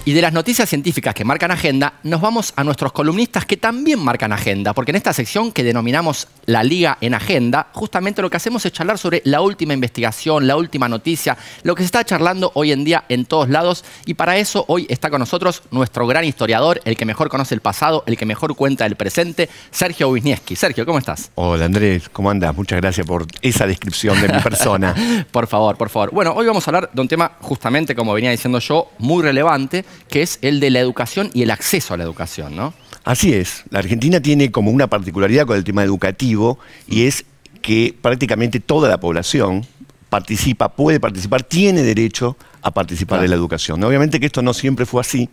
Y de las noticias científicas que marcan agenda, nos vamos a nuestros columnistas que también marcan agenda, porque en esta sección que denominamos La Liga en Agenda, justamente lo que hacemos es charlar sobre la última investigación, la última noticia, lo que se está charlando hoy en día en todos lados, y para eso hoy está con nosotros nuestro gran historiador, el que mejor conoce el pasado, el que mejor cuenta el presente, Sergio Wisniewski. Sergio, ¿cómo estás? Hola Andrés, ¿cómo andás? Muchas gracias por esa descripción de mi persona. Por favor, por favor. Bueno, hoy vamos a hablar de un tema justamente, como venía diciendo yo, muy relevante, que es el de la educación y el acceso a la educación, ¿no? Así es. La Argentina tiene como una particularidad con el tema educativo y es que prácticamente toda la población participa, puede participar, tiene derecho a participar de la educación, ¿no? Obviamente que esto no siempre fue así,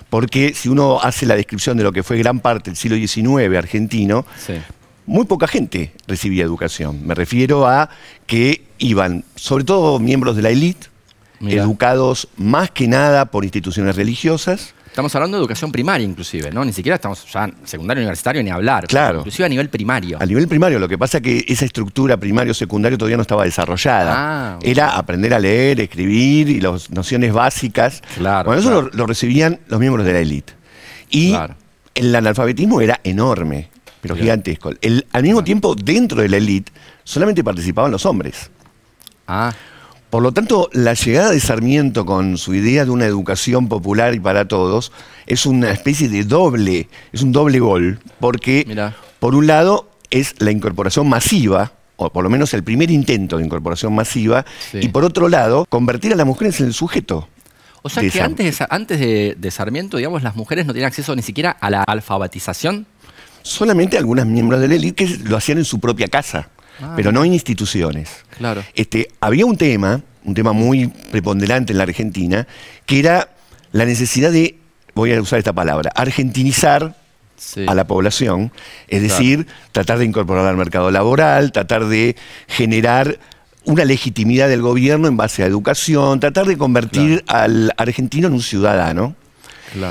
porque si uno hace la descripción de lo que fue gran parte del siglo XIX argentino, muy poca gente recibía educación. Me refiero a que iban, sobre todo miembros de la élite, educados más que nada por instituciones religiosas. Estamos hablando de educación primaria inclusive, ¿no? Ni siquiera estamos ya en secundario universitario ni hablar. Claro. Inclusive a nivel primario. A nivel primario, lo que pasa es que esa estructura primario-secundario todavía no estaba desarrollada. Era aprender a leer, escribir y las nociones básicas. Claro, bueno, eso lo recibían los miembros de la élite. Y el analfabetismo era enorme, pero gigantesco. Al mismo tiempo, dentro de la élite, solamente participaban los hombres. Por lo tanto, la llegada de Sarmiento con su idea de una educación popular y para todos es una especie de es un doble gol, porque por un lado es la incorporación masiva, o por lo menos el primer intento de incorporación masiva, y por otro lado, convertir a las mujeres en el sujeto. O sea que antes de Sarmiento, digamos, las mujeres no tenían acceso ni siquiera a la alfabetización. Solamente algunas miembros de la élite que lo hacían en su propia casa. Pero no en instituciones. Claro. Había un tema muy preponderante en la Argentina, que era la necesidad de, voy a usar esta palabra, argentinizar a la población, es decir, tratar de incorporar al mercado laboral, tratar de generar una legitimidad del gobierno en base a educación, tratar de convertir al argentino en un ciudadano.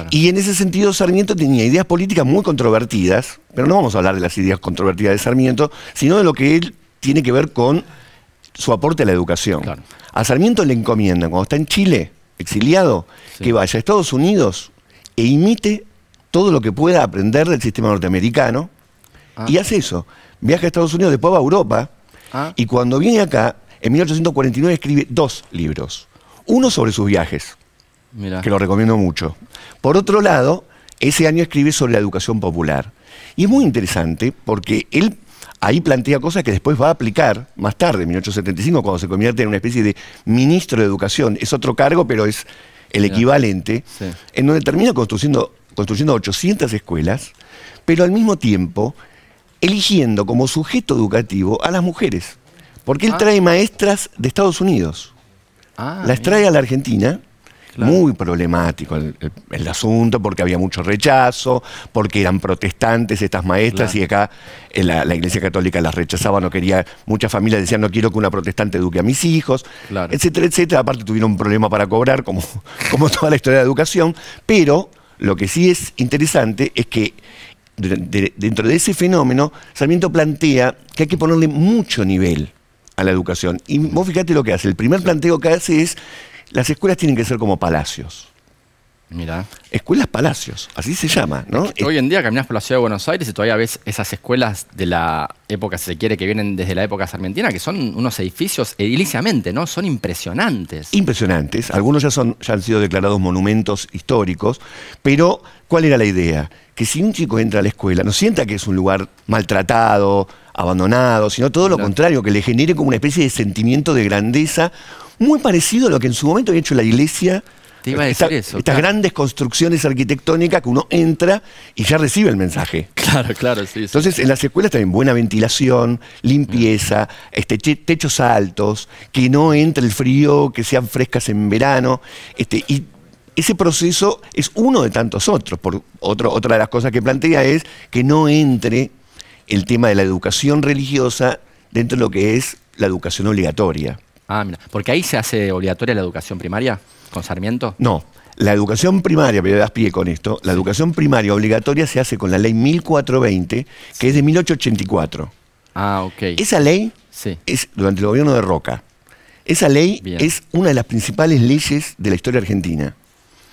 Y en ese sentido Sarmiento tenía ideas políticas muy controvertidas, pero no vamos a hablar de las ideas controvertidas de Sarmiento, sino de lo que él tiene que ver con su aporte a la educación. A Sarmiento le encomiendan, cuando está en Chile, exiliado, que vaya a Estados Unidos e imite todo lo que pueda aprender del sistema norteamericano, y hace eso. Viaja a Estados Unidos, después va a Europa, y cuando viene acá, en 1849 escribe 2 libros. Uno sobre sus viajes, que lo recomiendo mucho. Por otro lado, ese año escribe sobre la educación popular. Y es muy interesante porque él ahí plantea cosas que después va a aplicar más tarde, en 1875, cuando se convierte en una especie de ministro de educación. Es otro cargo, pero es el equivalente, en donde termina construyendo 800 escuelas, pero al mismo tiempo eligiendo como sujeto educativo a las mujeres. Porque él trae maestras de Estados Unidos. Las trae a la Argentina. Muy problemático el asunto, porque había mucho rechazo, porque eran protestantes estas maestras y acá la Iglesia Católica las rechazaba, no quería, muchas familias decían no quiero que una protestante eduque a mis hijos, etcétera, etcétera. Aparte tuvieron un problema para cobrar, como toda la historia de la educación, pero lo que sí es interesante es que dentro de ese fenómeno Sarmiento plantea que hay que ponerle mucho nivel a la educación. Y vos fíjate lo que hace, el primer planteo que hace es: las escuelas tienen que ser como palacios. Escuelas palacios, así se llama, ¿no? Hoy en día caminás por la ciudad de Buenos Aires y todavía ves esas escuelas de la época, si se quiere, que vienen desde la época sarmientina, que son unos edificios ediliciamente, ¿no? Son impresionantes. Impresionantes. Algunos ya han sido declarados monumentos históricos, pero ¿cuál era la idea? Que si un chico entra a la escuela, no sienta que es un lugar maltratado, abandonado, sino todo lo contrario, que le genere como una especie de sentimiento de grandeza, muy parecido a lo que en su momento había hecho la iglesia. Te iba a decir eso. Estas grandes construcciones arquitectónicas que uno entra y ya recibe el mensaje. Claro, sí. Entonces, en las escuelas también buena ventilación, limpieza, techos altos, que no entre el frío, que sean frescas en verano. Y ese proceso es uno de tantos otros. Otra de las cosas que plantea es que no entre el tema de la educación religiosa dentro de lo que es la educación obligatoria. Mira, porque ahí se hace obligatoria la educación primaria, con Sarmiento. No, la educación primaria, pero das pie con esto, la educación primaria obligatoria se hace con la ley 1420, que es de 1884. Esa ley es durante el gobierno de Roca. Esa ley es una de las principales leyes de la historia argentina.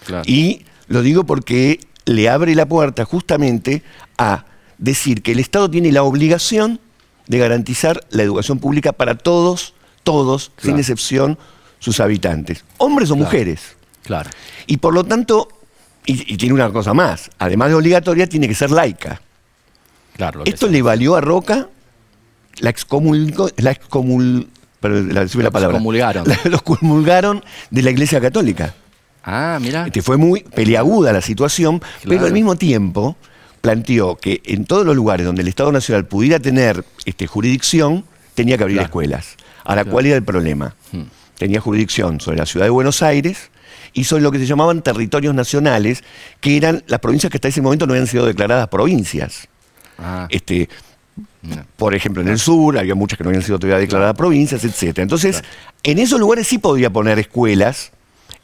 Claro. Y lo digo porque le abre la puerta justamente a decir que el Estado tiene la obligación de garantizar la educación pública para todos, claro, sin excepción, sus habitantes, hombres o mujeres. Claro. Y por lo tanto, y tiene una cosa más, además de obligatoria, tiene que ser laica. Claro, esto le valió a Roca, los comulgaron de la Iglesia Católica. Ah, mira. Fue muy peliaguda la situación, claro, pero al mismo tiempo planteó que en todos los lugares donde el Estado Nacional pudiera tener jurisdicción, tenía que abrir escuelas. Ahora, ¿cuál era el problema? Tenía jurisdicción sobre la ciudad de Buenos Aires y sobre lo que se llamaban territorios nacionales, que eran las provincias que hasta ese momento no habían sido declaradas provincias. Por ejemplo, en el sur había muchas que no habían sido todavía declaradas provincias, etc. Entonces, en esos lugares sí podía poner escuelas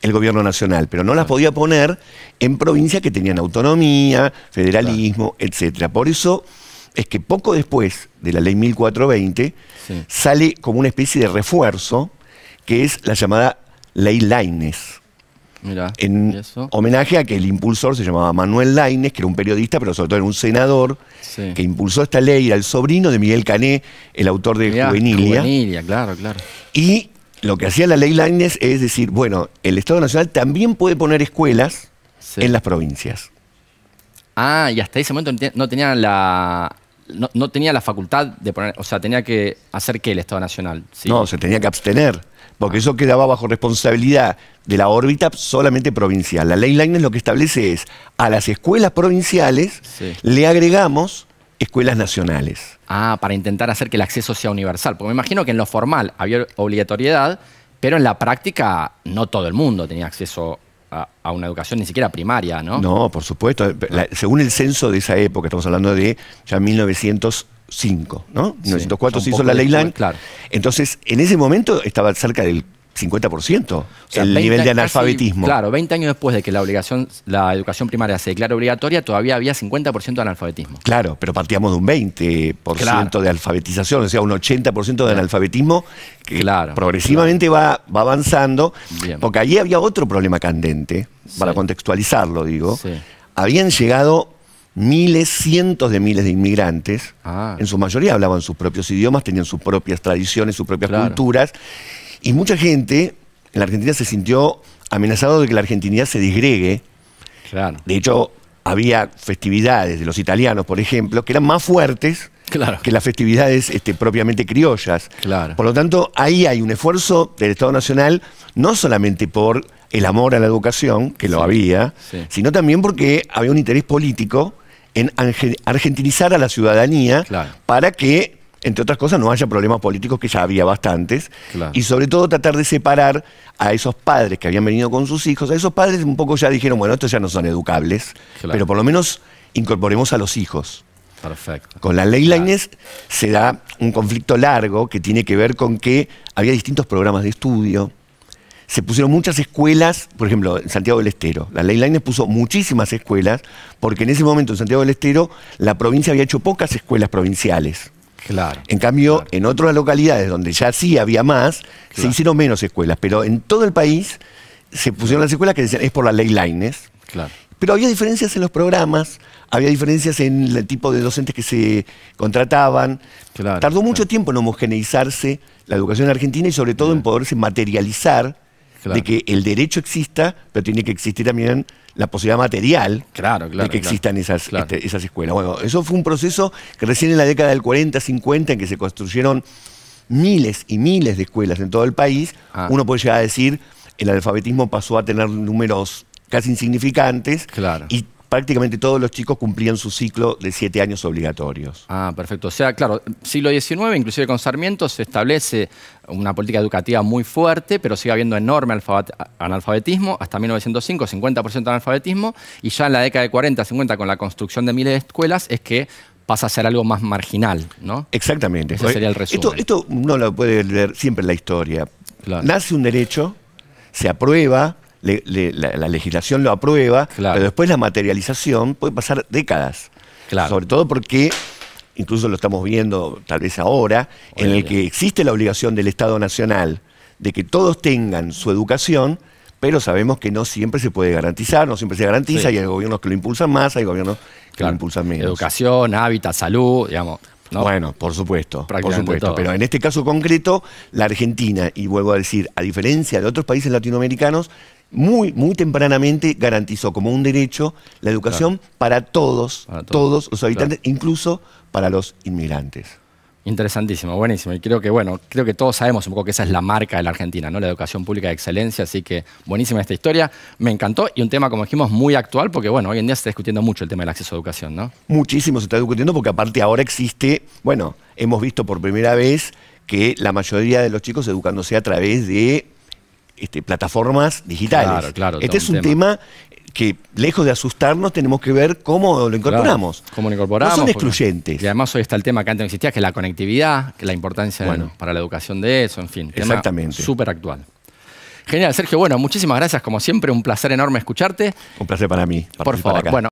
el gobierno nacional, pero no las podía poner en provincias que tenían autonomía, federalismo, etc. Por eso es que poco después de la ley 1420 sale como una especie de refuerzo, que es la llamada ley Laínez. Mirá, en homenaje a que el impulsor se llamaba Manuel Laínez, que era un periodista, pero sobre todo era un senador, que impulsó esta ley, era el sobrino de Miguel Cané, el autor de Juvenilia. Claro, claro. Y lo que hacía la ley Laínez es decir, bueno, el Estado Nacional también puede poner escuelas en las provincias. Ah, y hasta ese momento no tenía no tenía la facultad de poner, o sea, tenía que hacer ¿qué el Estado Nacional? ¿Sí? No, se tenía que abstener, porque eso quedaba bajo responsabilidad de la órbita solamente provincial. La ley Laínez lo que establece es, a las escuelas provinciales le agregamos escuelas nacionales. Ah, para intentar hacer que el acceso sea universal. Porque me imagino que en lo formal había obligatoriedad, pero en la práctica no todo el mundo tenía acceso a una educación ni siquiera primaria, ¿no? No, por supuesto. Según el censo de esa época, estamos hablando de ya 1905, ¿no? 1904 se hizo la ley Laínez. Claro. Entonces, en ese momento estaba cerca del 50%, o sea, el nivel de analfabetismo. Claro, 20 años después de que la educación primaria se declara obligatoria, todavía había 50% de analfabetismo. Claro, pero partíamos de un 20% de alfabetización, o sea, un 80% de analfabetismo que progresivamente va avanzando, porque allí había otro problema candente, para contextualizarlo, digo. Habían llegado miles, cientos de miles de inmigrantes, en su mayoría hablaban sus propios idiomas, tenían sus propias tradiciones, sus propias culturas. Y mucha gente en la Argentina se sintió amenazado de que la argentinidad se disgregue. Claro. De hecho, había festividades de los italianos, por ejemplo, que eran más fuertes que las festividades propiamente criollas. Claro. Por lo tanto, ahí hay un esfuerzo del Estado Nacional, no solamente por el amor a la educación, que lo había, sino también porque había un interés político en argentinizar a la ciudadanía para que, entre otras cosas, no haya problemas políticos, que ya había bastantes, y sobre todo tratar de separar a esos padres que habían venido con sus hijos. A esos padres un poco ya dijeron, bueno, estos ya no son educables, pero por lo menos incorporemos a los hijos. Perfecto. Con la ley Laínez se da un conflicto largo que tiene que ver con que había distintos programas de estudio, se pusieron muchas escuelas, por ejemplo, en Santiago del Estero. La ley Laínez puso muchísimas escuelas, porque en ese momento en Santiago del Estero la provincia había hecho pocas escuelas provinciales. En cambio, en otras localidades donde ya sí había más, se hicieron menos escuelas, pero en todo el país se pusieron las escuelas que decían, es por la ley Laínez. Pero había diferencias en los programas, había diferencias en el tipo de docentes que se contrataban. Tardó mucho tiempo en homogeneizarse la educación argentina y sobre todo en poderse materializar de que el derecho exista, pero tiene que existir también la posibilidad material de que existan esas escuelas. Bueno, eso fue un proceso que recién en la década del 40, 50, en que se construyeron miles y miles de escuelas en todo el país, uno puede llegar a decir, el analfabetismo pasó a tener números casi insignificantes y prácticamente todos los chicos cumplían su ciclo de 7 años obligatorios. Ah, perfecto. O sea, claro, siglo XIX, inclusive con Sarmiento, se establece una política educativa muy fuerte, pero sigue habiendo enorme analfabetismo, hasta 1905, 50% de analfabetismo, y ya en la década de 40, 50, con la construcción de miles de escuelas, es que pasa a ser algo más marginal, ¿no? Exactamente. Ese sería el resumen. Esto uno lo puede leer siempre en la historia. Nace un derecho, se aprueba, la legislación lo aprueba, pero después la materialización puede pasar décadas. Sobre todo porque, incluso lo estamos viendo tal vez ahora, en el que existe la obligación del Estado Nacional de que todos tengan su educación, pero sabemos que no siempre se puede garantizar, no siempre se garantiza, y hay gobiernos que lo impulsan más, hay gobiernos que lo impulsan menos. Educación, hábitat, salud, digamos. ¿No? Bueno, por supuesto, pero en este caso concreto, la Argentina, y vuelvo a decir, a diferencia de otros países latinoamericanos, muy tempranamente garantizó como un derecho la educación para todos los habitantes, incluso para los inmigrantes. Interesantísimo, buenísimo. Y creo que todos sabemos un poco que esa es la marca de la Argentina, ¿no? La educación pública de excelencia, así que buenísima esta historia. Me encantó y un tema, como dijimos, muy actual, porque hoy en día se está discutiendo mucho el tema del acceso a educación, ¿no? Muchísimo se está discutiendo porque aparte ahora existe, hemos visto por primera vez que la mayoría de los chicos educándose a través de plataformas digitales. Claro, este es un tema que, lejos de asustarnos, tenemos que ver cómo lo incorporamos. Claro, cómo lo incorporamos. No son excluyentes. Y además hoy está el tema que antes no existía, que es la conectividad, que es la importancia para la educación de eso, en fin. Exactamente. Súper actual. Genial, Sergio. Muchísimas gracias. Como siempre, un placer enorme escucharte. Un placer para mí. Por favor.